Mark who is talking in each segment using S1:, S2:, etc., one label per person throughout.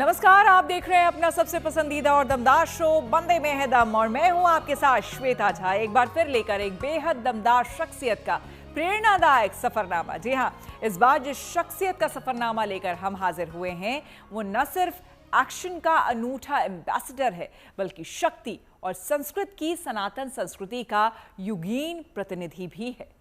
S1: नमस्कार, आप देख रहे हैं अपना सबसे पसंदीदा और दमदार शो बंदे में है दम और मैं हूं आपके साथ श्वेता झा, एक बार फिर लेकर एक बेहद दमदार शख्सियत का प्रेरणादायक सफरनामा। जी हां, इस बार जिस शख्सियत का सफरनामा लेकर हम हाजिर हुए हैं वो न सिर्फ एक्शन का अनूठा एम्बेसडर है बल्कि शक्ति और संस्कृत की सनातन संस्कृति का युगीन प्रतिनिधि भी है।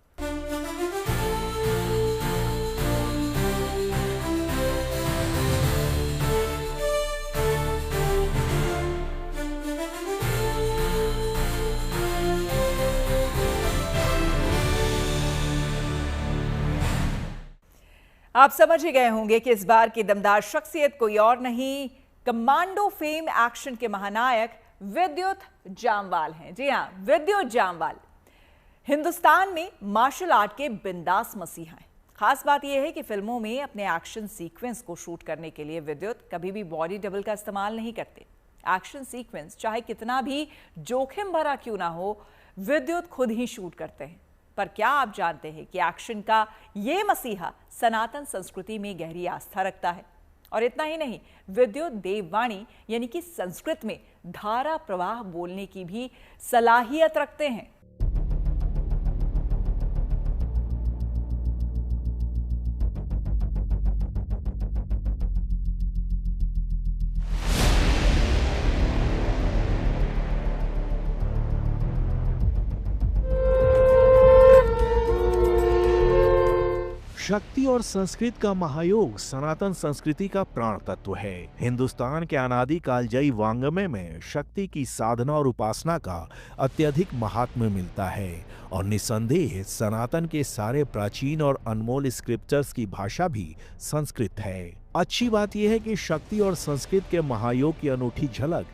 S1: आप समझ ही गए होंगे कि इस बार की दमदार शख्सियत कोई और नहीं, कमांडो फेम एक्शन के महानायक विद्युत जामवाल हैं। जी हां, विद्युत जामवाल हिंदुस्तान में मार्शल आर्ट के बिंदास मसीहा हैं। खास बात यह है कि फिल्मों में अपने एक्शन सीक्वेंस को शूट करने के लिए विद्युत कभी भी बॉडी डबल का इस्तेमाल नहीं करते। एक्शन सीक्वेंस चाहे कितना भी जोखिम भरा क्यों ना हो, विद्युत खुद ही शूट करते हैं। पर क्या आप जानते हैं कि एक्शन का ये मसीहा सनातन संस्कृति में गहरी आस्था रखता है? और इतना ही नहीं, विद्युत देववाणी यानी कि संस्कृत में धारा प्रवाह बोलने की भी सलाहियत रखते हैं।
S2: शक्ति और संस्कृत का महायोग सनातन संस्कृति का प्राण तत्व है। हिंदुस्तान के अनादि कालजयी वांग्मय में शक्ति की साधना और उपासना का अत्यधिक महात्म्य मिलता है और निसंदेह सनातन के सारे प्राचीन और अनमोल स्क्रिप्चर्स की भाषा भी संस्कृत है। अच्छी बात यह है कि शक्ति और संस्कृत के महायोग की अनूठी झलक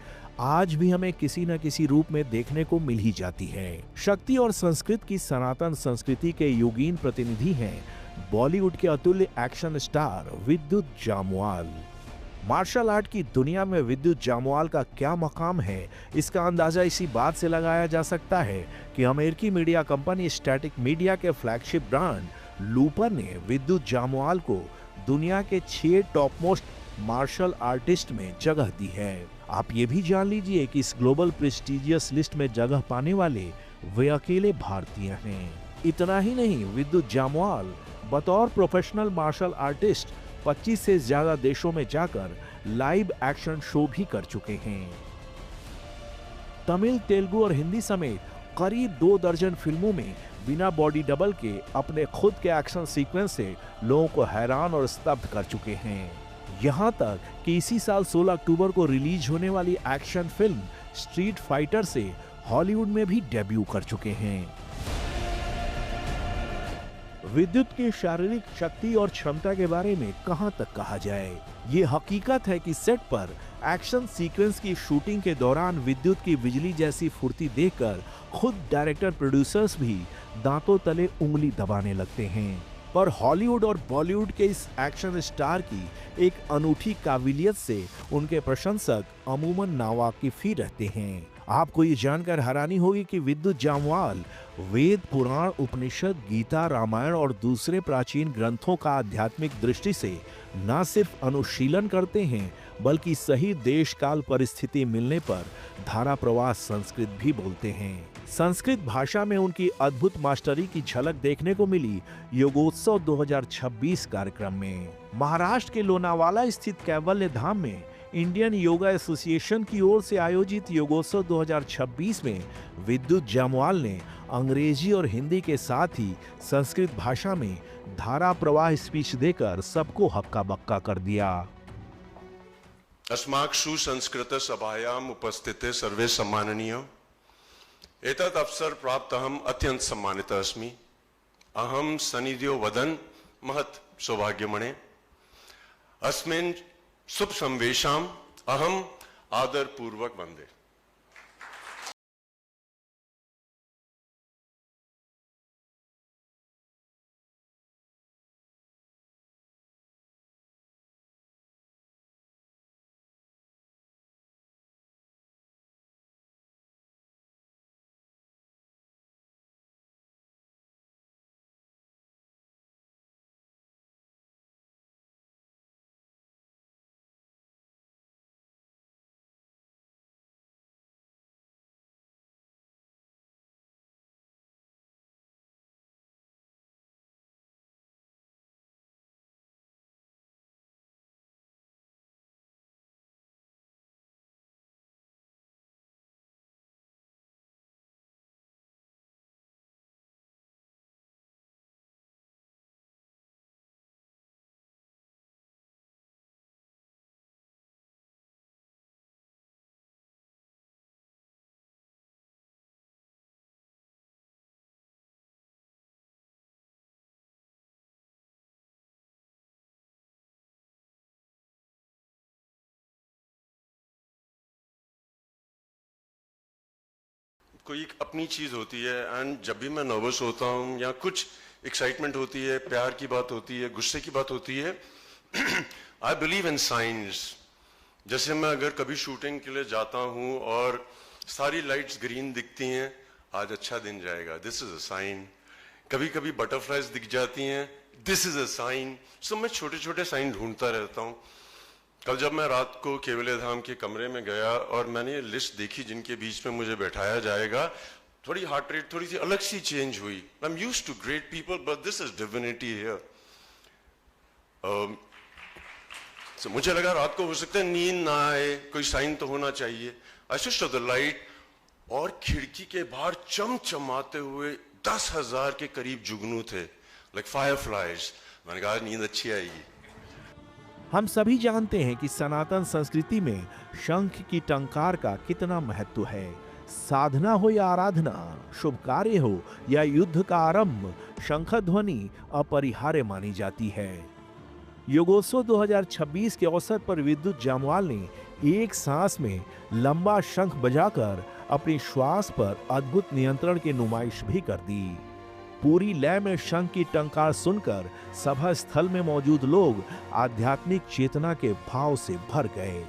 S2: आज भी हमें किसी न किसी रूप में देखने को मिल ही जाती है। शक्ति और संस्कृत की सनातन संस्कृति के युगीन प्रतिनिधि हैं बॉलीवुड के अतुल्य एक्शन स्टार विद्युत जामवाल। मार्शल आर्ट की दुनिया में विद्युत जामवाल का क्या मकाम है, इसका अंदाजा इसी बात से लगाया जा सकता है कि अमेरिकी मीडिया कंपनी स्टैटिक मीडिया के फ्लैगशिप ब्रांड लूपर ने विद्युत जामवाल को दुनिया के 6 टॉप मोस्ट मार्शल आर्टिस्ट में जगह दी है। आप ये भी जान लीजिए कि इस ग्लोबल प्रेस्टिजियस लिस्ट में जगह पाने वाले वे अकेले भारतीय हैं। इतना ही नहीं, विद्युत जामवाल बतौर प्रोफेशनल मार्शल आर्टिस्ट 25 से ज्यादा देशों में जाकर लाइव एक्शन शो भी कर चुके हैं। तमिल, तेलुगु और हिंदी समेत करीब 2 दर्जन फिल्मों में बिना बॉडी डबल के अपने खुद के एक्शन सीक्वेंस से लोगों को हैरान और स्तब्ध कर चुके हैं। यहां तक कि इसी साल 16 अक्टूबर को रिलीज होने वाली एक्शन फिल्म स्ट्रीट फाइटर से हॉलीवुड में भी डेब्यू कर चुके हैं। विद्युत की शारीरिक शक्ति और क्षमता के बारे में कहां तक कहा जाए। ये हकीकत है कि सेट पर एक्शन सीक्वेंस की शूटिंग के दौरान विद्युत की बिजली जैसी फुर्ती देखकर खुद डायरेक्टर प्रोड्यूसर्स भी दांतों तले उंगली दबाने लगते हैं। पर हॉलीवुड और बॉलीवुड के इस एक्शन स्टार की एक अनूठी काबिलियत से उनके प्रशंसक अमूमन नावाकिफ ही रहते हैं। आपको ये जानकर हैरानी होगी कि विद्युत जामवाल वेद, पुराण, उपनिषद, गीता, रामायण और दूसरे प्राचीन ग्रंथों का आध्यात्मिक दृष्टि से न सिर्फ अनुशीलन करते हैं बल्कि सही देश काल परिस्थिति मिलने पर धारा प्रवाह संस्कृत भी बोलते हैं। संस्कृत भाषा में उनकी अद्भुत मास्टरी की झलक देखने को मिली योगोत्सव 2026 कार्यक्रम में। महाराष्ट्र के लोनावाला स्थित कैवल्य धाम में इंडियन योगा एसोसिएशन की ओर से आयोजित योगोत्सव 2026 में विद्युत जामवाल ने अंग्रेजी और हिंदी के साथ ही संस्कृत भाषा में धारा प्रवाह स्पीच देकर सबको हक्का बक्का कर दिया।
S3: अस्माकं संस्कृत सभायाम उपस्थिते सर्वे सम्माननीय। एतत् अवसर प्राप्त अहम अत्यंत सम्मानित अस्मि। अहम सनिध्यो वदन महत् सौभाग्यमणे अस्मिन् शुभ संवेशाम अहम आदर पूर्वक वंदे। कोई एक अपनी चीज होती है, एंड जब भी मैं नर्वस होता हूँ या कुछ एक्साइटमेंट होती है, प्यार की बात होती है, गुस्से की बात होती है, आई बिलीव इन साइंस। जैसे मैं अगर कभी शूटिंग के लिए जाता हूँ और सारी लाइट्स ग्रीन दिखती हैं, आज अच्छा दिन जाएगा, दिस इज अ साइन। कभी कभी बटरफ्लाइज दिख जाती हैं, दिस इज अ साइन। सो मैं छोटे छोटे साइन ढूंढता रहता हूँ। कल जब मैं रात को केवले धाम के कमरे में गया और मैंने ये लिस्ट देखी जिनके बीच में मुझे बैठाया जाएगा, थोड़ी हार्ट रेट थोड़ी सी अलग सी चेंज हुई। I am used to great people but this is divinity here. मुझे लगा रात को हो सकता है नींद ना आए, कोई साइन तो होना चाहिए। I switched off the light और खिड़की के बाहर चमचमाते हुए 10,000 के करीब जुगनू थे, लाइक फायरफ्लाइज। मैंने कहा नींद अच्छी आएगी।
S2: हम सभी जानते हैं कि सनातन संस्कृति में शंख की टंकार का कितना महत्व है। साधना हो या आराधना, शुभ कार्य हो या युद्ध का आरंभ, शंख ध्वनि अपरिहार्य मानी जाती है। योगोत्सव 2026 के अवसर पर विद्युत जामवाल ने एक सांस में लंबा शंख बजाकर अपनी श्वास पर अद्भुत नियंत्रण की नुमाइश भी कर दी। पूरी लय में शंख की टंकार सुनकर सभा स्थल में मौजूद लोग आध्यात्मिक चेतना के भाव से भर गए।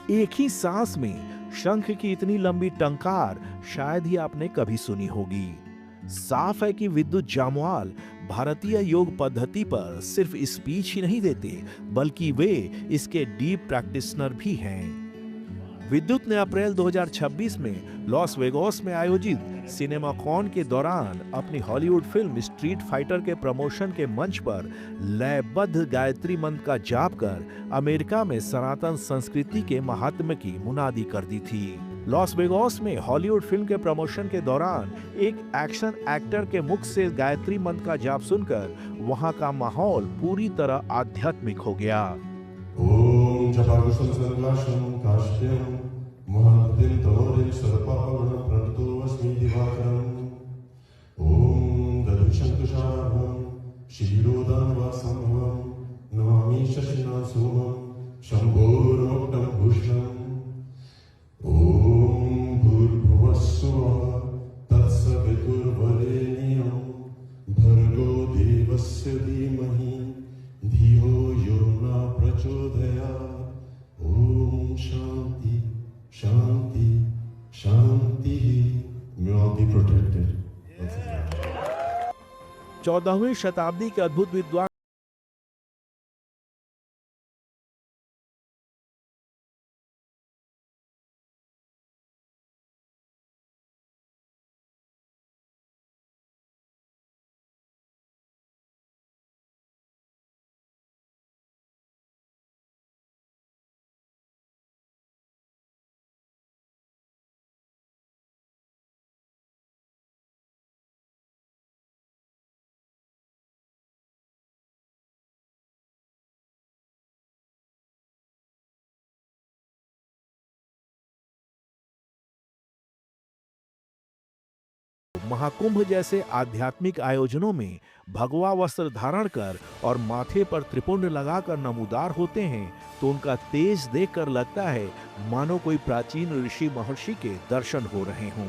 S2: एक ही सांस में शंख की इतनी लंबी टंकार शायद ही आपने कभी सुनी होगी। साफ है कि विद्युत जामवाल भारतीय योग पद्धति पर सिर्फ स्पीच ही नहीं देते, बल्कि वे इसके डीप प्रैक्टिशनर भी हैं। विद्युत ने अप्रैल 2026 में लॉस वेगास में आयोजित सिनेमाकॉन के दौरान अपनी हॉलीवुड फिल्म स्ट्रीट फाइटर के प्रमोशन के मंच पर लयबद्ध गायत्री मंत्र का जाप कर अमेरिका में सनातन संस्कृति के महात्म्य की मुनादी कर दी थी। लॉस वेगास में हॉलीवुड फिल्म के प्रमोशन के दौरान एक एक्शन एक्टर के मुख से गायत्री मंत्र का जाप सुनकर वहां का माहौल पूरी तरह आध्यात्मिक हो गया।
S4: ओम जपाकुशल सर्वनाशम काश्यम महादिन तोरिम सर्वपावन प्रणतो अस्मि दिवाकरम। ओम दधुशंकुशारभम शीलोदानवासमहम नमामि शशिनासोमम शंभोरोक्तम भूषणम। ओम भूर्भुवस्सुवः तत्सवितुर्वरेण्यं भर्गो देवस्य धीमहि धियो यो न प्रचोदयात्। ओम शांति शांति शांति। May all be protected.
S2: 14वीं शताब्दी के अद्भुत विद्वान महाकुंभ जैसे आध्यात्मिक आयोजनों में भगवा वस्त्र धारण कर और माथे पर त्रिपुंड लगाकर नमूदार होते हैं तो उनका तेज देखकर लगता है मानो कोई प्राचीन ऋषि महर्षि के दर्शन हो रहे हों।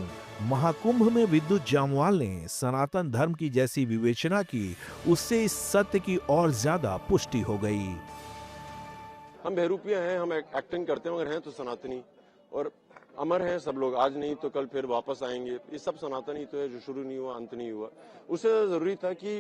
S2: महाकुंभ में विद्युत जामवाल ने सनातन धर्म की जैसी विवेचना की, उससे इस सत्य की और ज्यादा पुष्टि हो गई।
S3: हम बहरूपिया हैं, हम एक्टिंग करते हैं मगर हैं तो सनातनी, और अमर हैं सब लोग, आज नहीं तो कल फिर वापस आएंगे। ये सब सनातनी तो है, जो शुरू नहीं हुआ अंत नहीं हुआ। उससे जरूरी था कि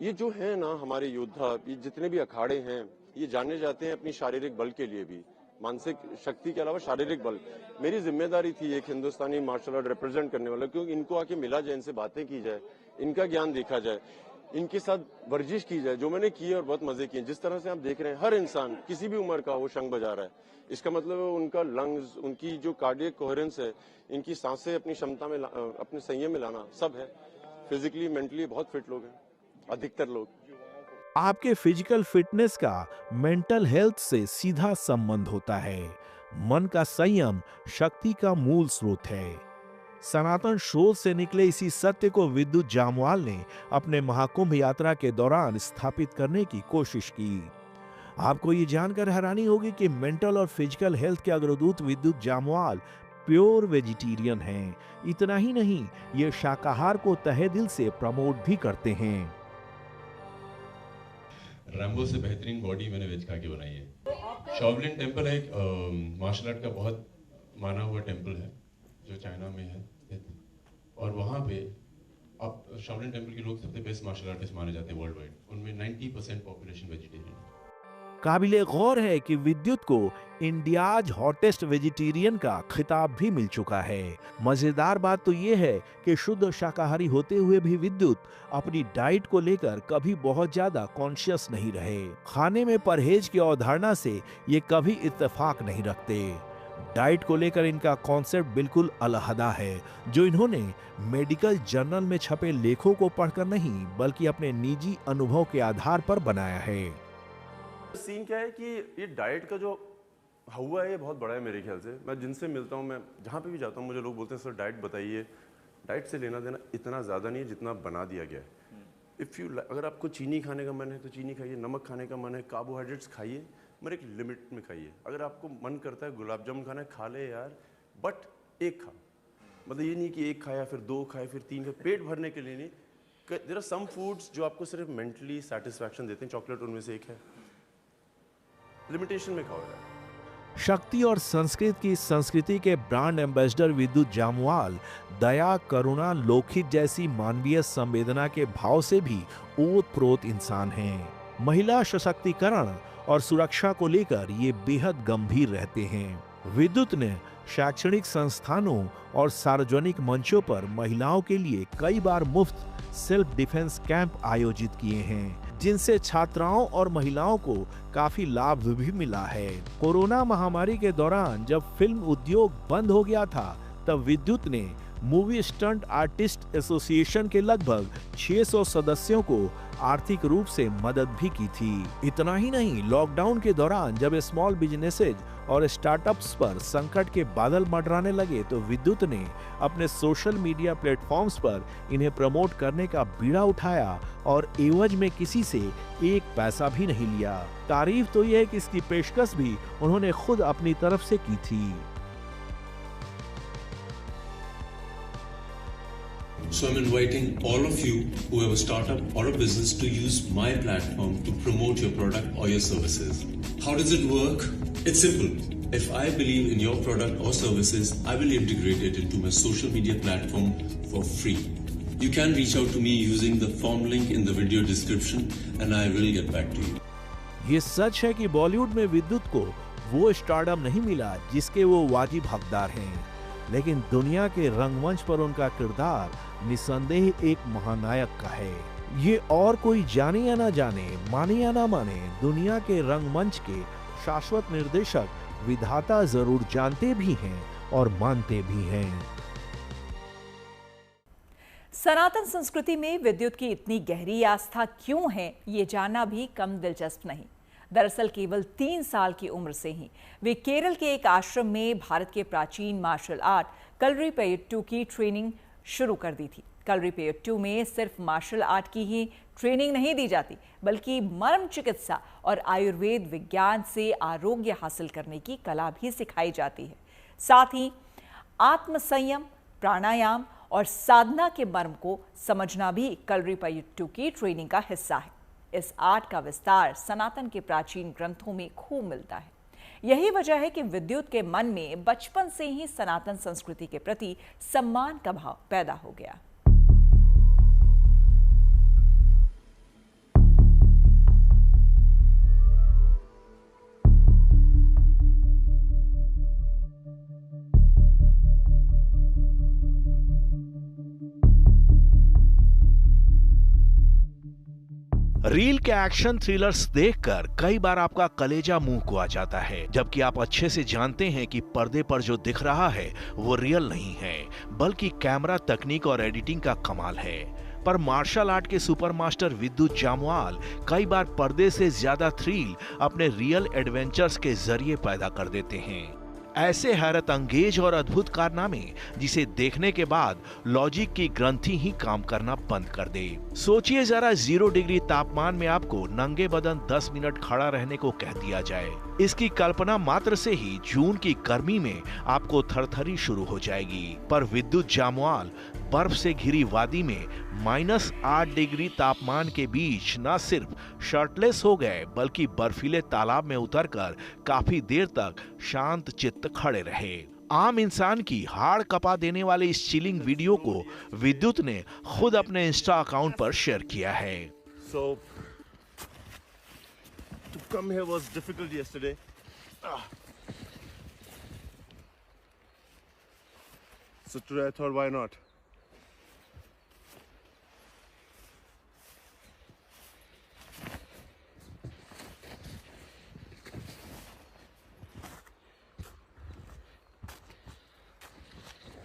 S3: ये जो है ना हमारे योद्धा, ये जितने भी अखाड़े हैं, ये जाने जाते हैं अपनी शारीरिक बल के लिए भी, मानसिक शक्ति के अलावा शारीरिक बल। मेरी जिम्मेदारी थी एक हिंदुस्तानी मार्शल आर्ट रिप्रेजेंट करने वाला, क्योंकि इनको आके मिला जाए, इनसे बातें की जाए, इनका ज्ञान देखा जाए। इनके साथ वर्जिश की जाए, जो मैंने की है और बहुत मजे किए। जिस तरह से आप देख रहे हैं हर इंसान किसी भी उम्र का वो शंख बजा रहा है, इसका मतलब है उनका लंग्स, उनकी जो कार्डियक कोहेरेंस है, इनकी सांसें अपनी क्षमता में अपने संयम में लाना सब है। फिजिकली मेंटली बहुत फिट लोग हैं, अधिकतर लोग।
S2: आपके फिजिकल फिटनेस का मेंटल हेल्थ से सीधा संबंध होता है। मन का संयम शक्ति का मूल स्रोत है। सनातन शोध से निकले इसी सत्य को विद्युत जामवाल ने अपने महाकुंभ यात्रा के दौरान स्थापित करने की कोशिश की। आपको ये जानकर हैरानी होगी कि मेंटल और फिजिकल हेल्थ के अग्रदूत विद्युत जामवाल प्योर वेजिटेरियन हैं। इतना ही नहीं, ये शाकाहार को तहे दिल से प्रमोट भी करते हैं।
S4: रैम्बो से बेहतरीन बॉडी मैंने वेज खा के बनाई है। शाओलिन टेम्पल एक मार्शल आर्ट का बहुत माना हुआ टेम्पल है जो चाइना में है, और वहाँ पे आप शाओलिन टेम्पल के लोग सबसे बेस्ट मार्शल आर्टिस्ट माने जाते हैं वर्ल्ड वाइड। उनमें 90% पॉपुलेशन वेजिटेरियन है।
S2: काबिले गौर है कि विद्युत को इंडियाज हॉटेस्ट वेजिटेरियन का खिताब भी मिल चुका है। मजेदार बात तो ये है कि शुद्ध शाकाहारी होते हुए भी विद्युत अपनी डाइट को लेकर कभी बहुत ज्यादा कॉन्शियस नहीं रहे। खाने में परहेज की अवधारणा से ये कभी इत्तेफाक नहीं रखते। डाइट को लेकर इनका कॉन्सेप्ट बिल्कुल अलहदा है, जो इन्होंने मेडिकल जर्नल में छपे लेखों को पढ़कर नहीं बल्कि अपने निजी अनुभव के आधार पर बनाया है।
S3: सीन क्या है कि ये डाइट का जो हुआ है ये बहुत बड़ा है मेरे ख्याल से। मैं जिनसे मिलता हूँ, मैं जहाँ पे भी जाता हूँ, मुझे लोग बोलते हैं सर डाइट बताइए। डाइट से लेना देना इतना ज़्यादा नहीं है जितना बना दिया गया है। अगर आपको चीनी खाने का मन है तो चीनी खाइए, नमक खाने का मन है, कार्बोहाइड्रेट्स खाइए, मगर एक लिमिट में खाइए। अगर आपको मन करता है गुलाब जामुन खाना है, खा ले यार, बट एक खा। मतलब ये नहीं कि एक खाया फिर दो खाए फिर तीन खाए, पेट भरने के लिए नहीं। देयर आर सम फूड्स जो आपको सिर्फ मेंटली सेटिस्फैक्शन देते हैं, चॉकलेट उनमें से एक है। लिमिटेशन में खाओ यार।
S2: शक्ति और संस्कृत की संस्कृति के ब्रांड एम्बेसडर विद्युत जामवाल दया, करुणा, लोकहित जैसी मानवीय संवेदना के भाव से भी ओतप्रोत इंसान हैं। महिला सशक्तिकरण और सुरक्षा को लेकर ये बेहद गंभीर रहते हैं। विद्युत ने शैक्षणिक संस्थानों और सार्वजनिक मंचों पर महिलाओं के लिए कई बार मुफ्त सेल्फ डिफेंस कैंप आयोजित किए हैं, जिनसे छात्राओं और महिलाओं को काफी लाभ भी मिला है। कोरोना महामारी के दौरान जब फिल्म उद्योग बंद हो गया था, तब विद्युत ने मूवी स्टंट आर्टिस्ट एसोसिएशन के लगभग 600 सदस्यों को आर्थिक रूप से मदद भी की थी। इतना ही नहीं, लॉकडाउन के दौरान जब स्मॉल बिजनेसेज और स्टार्टअप्स पर संकट के बादल मंडराने लगे, तो विद्युत ने अपने सोशल मीडिया प्लेटफॉर्म्स पर इन्हें प्रमोट करने का बीड़ा उठाया और एवज में किसी से एक पैसा भी नहीं लिया। तारीफ तो यह है कि इसकी पेशकश भी उन्होंने खुद अपनी तरफ से की थी।
S5: So I'm inviting all of you who have a startup or a business to use my platform to promote your product or your services. How does it work? It's simple. If I believe in your product or services, I will integrate it into my social media platform for free. You can reach out to me using the form link in the video description and I will get back to you.
S2: ये सच है कि बॉलीवुड में विद्युत को वो stardom नहीं मिला जिसके वो वाजिब हकदार हैं, लेकिन दुनिया के रंगमंच पर उनका किरदार निसंदेह एक महानायक का है। ये और कोई जाने या ना जाने, माने या ना माने, दुनिया के रंगमंच के शाश्वत निर्देशक विधाता जरूर जानते भी हैं और मानते भी हैं।
S1: सनातन संस्कृति में विद्युत की इतनी गहरी आस्था क्यों है, ये जानना भी कम दिलचस्प नहीं। दरअसल केवल 3 साल की उम्र से ही वे केरल के एक आश्रम में भारत के प्राचीन मार्शल आर्ट कलरीपयट्टू की ट्रेनिंग शुरू कर दी थी। कलरीपयट्टू में सिर्फ मार्शल आर्ट की ही ट्रेनिंग नहीं दी जाती, बल्कि मर्म चिकित्सा और आयुर्वेद विज्ञान से आरोग्य हासिल करने की कला भी सिखाई जाती है। साथ ही आत्म संयम, प्राणायाम और साधना के मर्म को समझना भी कलरीपयट्टू की ट्रेनिंग का हिस्सा है। इस आर्ट का विस्तार सनातन के प्राचीन ग्रंथों में खूब मिलता है। यही वजह है कि विद्युत के मन में बचपन से ही सनातन संस्कृति के प्रति सम्मान का भाव पैदा हो गया।
S2: रील के एक्शन थ्रिलर्स देखकर कई बार आपका कलेजा मुंह को आ जाता है, जबकि आप अच्छे से जानते हैं कि पर्दे पर जो दिख रहा है वो रियल नहीं है, बल्कि कैमरा तकनीक और एडिटिंग का कमाल है। पर मार्शल आर्ट के सुपर मास्टर विद्युत जामवाल कई बार पर्दे से ज्यादा थ्रिल अपने रियल एडवेंचर्स के जरिए पैदा कर देते हैं। ऐसे हैरत अंगेज और अद्भुत कारनामे जिसे देखने के बाद लॉजिक की ग्रंथि ही काम करना बंद कर दे। सोचिए जरा 0 डिग्री तापमान में आपको नंगे बदन 10 मिनट खड़ा रहने को कह दिया जाए। इसकी कल्पना मात्र से ही जून की गर्मी में आपको थरथरी शुरू हो जाएगी। पर विद्युत जामवाल बर्फ से घिरी वादी में -8 डिग्री तापमान के बीच न सिर्फ शर्टलेस हो गए, बल्कि बर्फीले तालाब में उतरकर काफी देर तक शांत चित्त खड़े रहे। आम इंसान की हाड़ कपा देने वाले इस चिलिंग वीडियो को विद्युत ने खुद अपने इंस्टा अकाउंट पर शेयर किया है।
S6: So to come here was difficult yesterday. So today I thought, why not?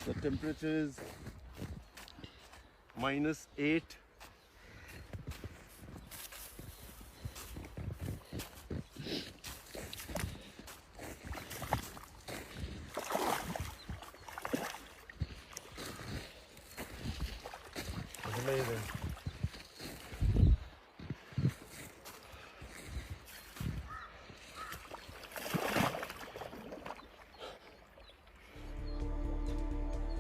S6: The temperature is -8. Amazing.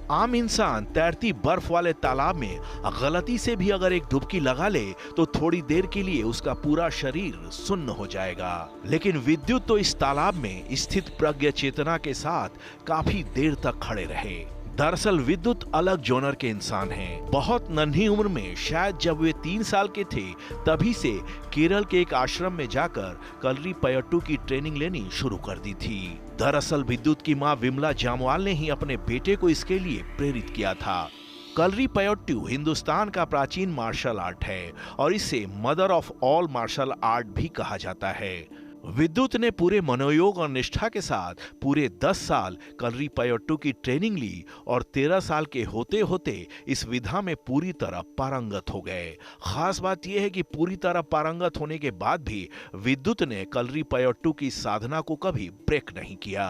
S2: आम इंसान तैरती बर्फ वाले तालाब में गलती से भी अगर एक डुबकी लगा ले तो थोड़ी देर के लिए उसका पूरा शरीर सुन्न हो जाएगा। लेकिन विद्युत तो इस तालाब में स्थित प्रज्ञ चेतना के साथ काफी देर तक खड़े रहे। दरअसल विद्युत अलग जोनर के इंसान हैं। बहुत नन्ही उम्र में, शायद जब वे 3 साल के थे, तभी से केरल के एक आश्रम में जाकर कलरी पयट्टू की ट्रेनिंग लेनी शुरू कर दी थी। दरअसल विद्युत की मां विमला जामवाल ने ही अपने बेटे को इसके लिए प्रेरित किया था। कलरी पयट्टू हिंदुस्तान का प्राचीन मार्शल आर्ट है और इसे mother of all martial art भी कहा जाता है। विद्युत ने पूरे मनोयोग और निष्ठा के साथ पूरे 10 साल कलरी पयट्टू की ट्रेनिंग ली और 13 साल के होते होते इस विधा में पूरी तरह पारंगत हो गए। खास बात यह है कि पूरी तरह पारंगत होने के बाद भी विद्युत ने कलरी पयट्टू की साधना को कभी ब्रेक नहीं किया।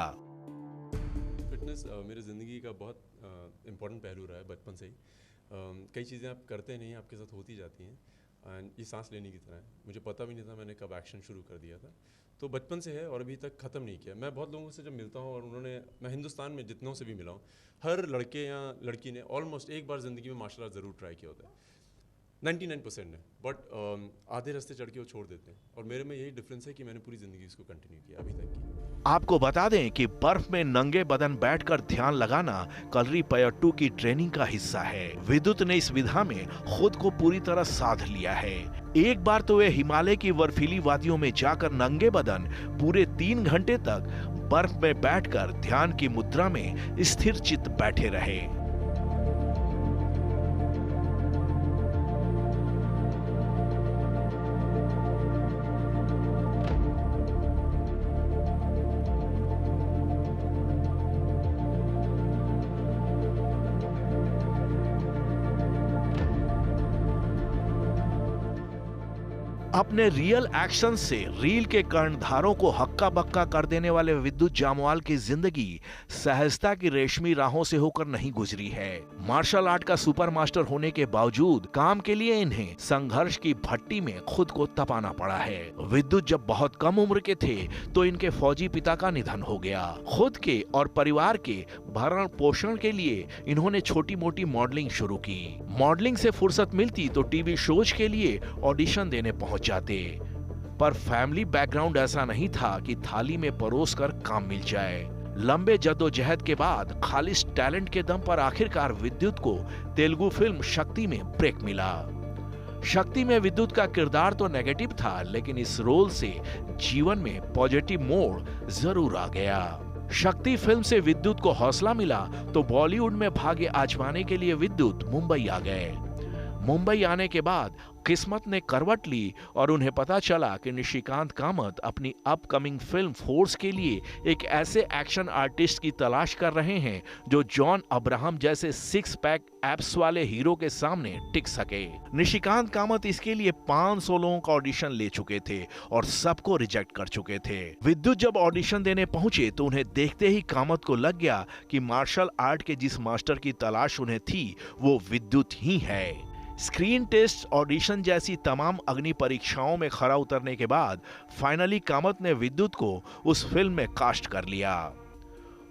S4: फिटनेस मेरी ज़िंदगी का बहुत इम्पोर्टेंट पहलू रहा है बचपन से ही। कई चीज़ें आप करते नहीं, आपके साथ होती जाती हैं। एंड ये सांस लेने की तरह है, मुझे पता भी नहीं था मैंने कब एक्शन शुरू कर दिया था। तो बचपन से है और अभी तक ख़त्म नहीं किया। मैं बहुत लोगों से जब मिलता हूँ और मैं हिंदुस्तान में जितनों से भी मिला हूँ, हर लड़के या लड़की ने ऑलमोस्ट एक बार ज़िंदगी में मार्शल आर्ट ज़रूर ट्राई किया होता है। 99% ने, बट आधे रास्ते चढ़ के वो छोड़ देते हैं। और मेरे में यही डिफरेंस है कि मैंने पूरी ज़िंदगी इसको कंटिन्यू किया अभी तक की।
S2: आपको बता दें कि बर्फ में नंगे बदन बैठकर ध्यान लगाना कलरी पयट्टू की ट्रेनिंग का हिस्सा है। विद्युत ने इस विधा में खुद को पूरी तरह साध लिया है। एक बार तो वे हिमालय की बर्फीली वादियों में जाकर नंगे बदन पूरे 3 घंटे तक बर्फ में बैठकर ध्यान की मुद्रा में स्थिर चित्त बैठे रहे। अपने रियल एक्शन से रील के कर्णधारों को हक्का बक्का कर देने वाले विद्युत जामवाल की जिंदगी सहजता की रेशमी राहों से होकर नहीं गुजरी है। मार्शल आर्ट का सुपर मास्टर होने के बावजूद काम के लिए इन्हें संघर्ष की भट्टी में खुद को तपाना पड़ा है। विद्युत जब बहुत कम उम्र के थे तो इनके फौजी पिता का निधन हो गया। खुद के और परिवार के भरण पोषण के लिए इन्होंने छोटी मोटी मॉडलिंग शुरू की। मॉडलिंग से फुर्सत मिलती तो टीवी शोज के लिए ऑडिशन देने पहुंच जाते। पर फैमिली बैकग्राउंड ऐसा नहीं था कि थाली में परोस कर काम मिल जाए। लंबे जद्दोजहद के बाद खालिस टैलेंट के दम पर आखिरकार विद्युत को तेलुगु फिल्म शक्ति में ब्रेक मिला। शक्ति में विद्युत का किरदार तो नेगेटिव था, लेकिन इस रोल से जीवन में पॉजिटिव मोड़ जरूर आ गया। शक्ति फिल्म से विद्युत को हौसला मिला तो बॉलीवुड में भाग्य आजमाने के लिए विद्युत मुंबई आ गए। मुंबई आने के बाद किस्मत ने करवट ली और उन्हें पता चला कि निशिकांत कामत अपनी अपकमिंग फिल्म फोर्स के लिए एक ऐसे एक्शन आर्टिस्ट की तलाश कर रहे हैं जो जॉन अब्राहम जैसे 6 पैक एब्स वाले हीरो के सामने टिक सके। निशिकांत कामत इसके लिए 500 लोगों का ऑडिशन ले चुके थे और सबको रिजेक्ट कर चुके थे। विद्युत जब ऑडिशन देने पहुंचे तो उन्हें देखते ही कामत को लग गया कि मार्शल आर्ट के जिस मास्टर की तलाश उन्हें थी वो विद्युत ही है। स्क्रीन टेस्ट, ऑडिशन जैसी तमाम अग्नि परीक्षाओं में खरा उतरने के बाद फाइनली कामत ने विद्युत को उस फिल्म में कास्ट कर लिया।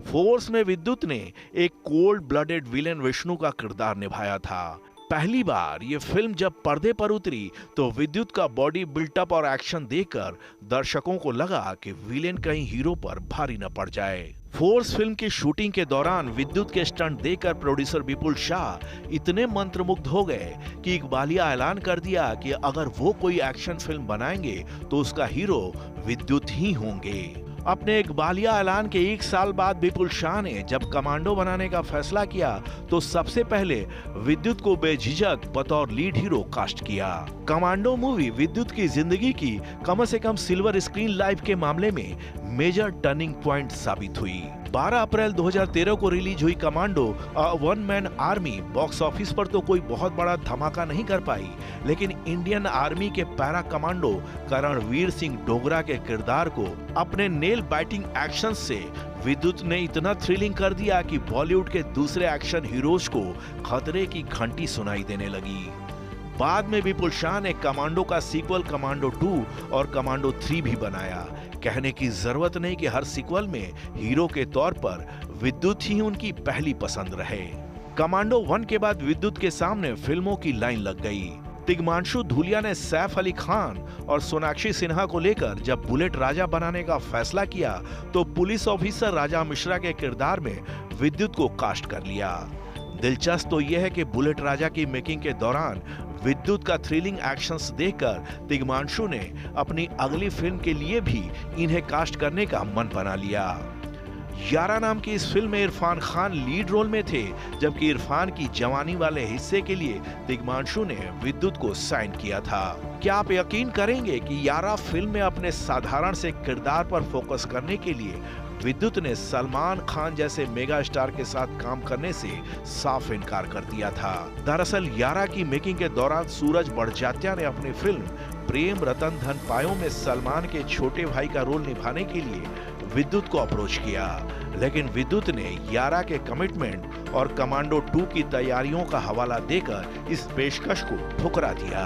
S2: फोर्स में विद्युत ने एक कोल्ड ब्लडेड विलेन विष्णु का किरदार निभाया था। पहली बार ये फिल्म जब पर्दे पर उतरी तो विद्युत का बॉडी बिल्टअप और एक्शन देखकर दर्शकों को लगा कि विलेन कहीं हीरो पर भारी न पड़ जाए। फोर्स फिल्म की शूटिंग के दौरान विद्युत के स्टंट देखकर प्रोड्यूसर विपुल शाह इतने मंत्रमुग्ध हो गए कि इकबालिया ऐलान कर दिया कि अगर वो कोई एक्शन फिल्म बनाएंगे तो उसका हीरो विद्युत ही होंगे। अपने इकबालिया ऐलान के 1 साल बाद विपुल शाह ने जब कमांडो बनाने का फैसला किया तो सबसे पहले विद्युत को बेझिझक बतौर लीड हीरो कास्ट किया। कमांडो मूवी विद्युत की जिंदगी की कम से कम सिल्वर स्क्रीन लाइफ के मामले में मेजर टर्निंग पॉइंट साबित हुई। 12 अप्रैल 2013 को रिलीज हुई commando one man army box office पर तो कोई बहुत बड़ा धमाका नहीं कर पाई, लेकिन इंडियन आर्मी के पैरा कमांडो करणवीर सिंह डोगरा के किरदार को अपने नेल बाइटिंग एक्शन से विद्युत ने इतना थ्रिलिंग कर दिया कि बॉलीवुड के दूसरे एक्शन हीरोज को खतरे की घंटी सुनाई देने लगी। बाद में विपुल शाह ने कमांडो का सीक्वल कमांडो 2 और कमांडो 3 भी बनाया। कहने की जरूरत नहीं कि हर सीक्वल में हीरो के तौर पर विद्युत ही उनकी पहली पसंद रहे। कमांडो 1 के बाद विद्युत के सामने फिल्मों की लाइन लग गई। तिग्मांशु धूलिया ने सैफ अली खान और सोनाक्षी सिन्हा को लेकर जब बुलेट राजा बनाने का फैसला किया तो पुलिस ऑफिसर राजा मिश्रा के किरदार में विद्युत को कास्ट कर लिया। दिलचस्प तो यह है कि बुलेट राजा की मेकिंग के दौरान विद्युत का थ्रिलिंग एक्शंस देखकर तिग्मांशु ने अपनी अगली फिल्म के लिए भी इन्हें कास्ट करने का मन बना लिया। यारा नाम की इस फिल्म में इरफान खान लीड रोल में थे, जबकि इरफान की जवानी वाले हिस्से के लिए तिग्मांशु ने विद्युत को साइन किया था। क्या आप यकीन करेंगे कि यारा फिल्म में अपने साधारण से किरदार पर फोकस करने के लिए विद्युत ने सलमान खान जैसे मेगा स्टार के साथ काम करने से साफ इनकार कर दिया था। दरअसल यारा की मेकिंग के दौरान सूरज बड़जात्या ने अपनी फिल्म प्रेम रतन धन पायो में सलमान के छोटे भाई का रोल निभाने के लिए विद्युत को अप्रोच किया, लेकिन विद्युत ने यारा के कमिटमेंट और कमांडो 2 की तैयारियों का हवाला देकर इस पेशकश को ठुकरा दिया।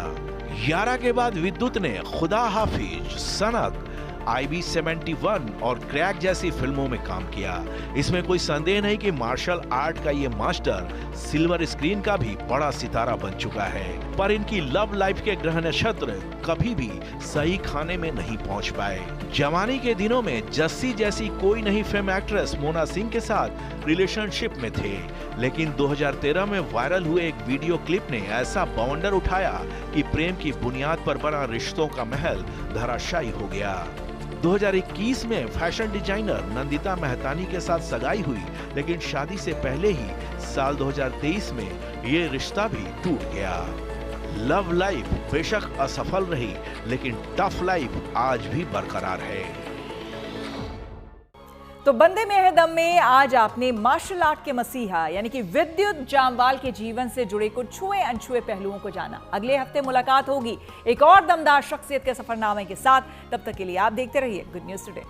S2: यारा के बाद विद्युत ने खुदा हाफिज, सनक, IB-71 और क्रैक जैसी फिल्मों में काम किया। इसमें कोई संदेह नहीं कि मार्शल आर्ट का ये मास्टर सिल्वर स्क्रीन का भी बड़ा सितारा बन चुका है, पर इनकी लव लाइफ के ग्रह नक्षत्र कभी भी सही खाने में नहीं पहुंच पाए। जवानी के दिनों में जस्सी जैसी कोई नहीं फेम एक्ट्रेस मोना सिंह के साथ रिलेशनशिप में थे, लेकिन 2013 में वायरल हुए एक वीडियो क्लिप ने ऐसा बवंडर उठाया कि प्रेम की बुनियाद पर बना रिश्तों का महल धराशायी हो गया। 2021 में फैशन डिजाइनर नंदिता मेहतानी के साथ सगाई हुई, लेकिन शादी से पहले ही साल 2023 में ये रिश्ता भी टूट गया। लव लाइफ बेशक असफल रही, लेकिन टफ लाइफ आज भी बरकरार है।
S1: तो बंदे में है दम में आज आपने मार्शल आर्ट के मसीहा यानी कि विद्युत जामवाल के जीवन से जुड़े कुछ छुए अनछुए पहलुओं को जाना। अगले हफ्ते मुलाकात होगी एक और दमदार शख्सियत के सफरनामे के साथ। तब तक के लिए आप देखते रहिए गुड न्यूज टुडे।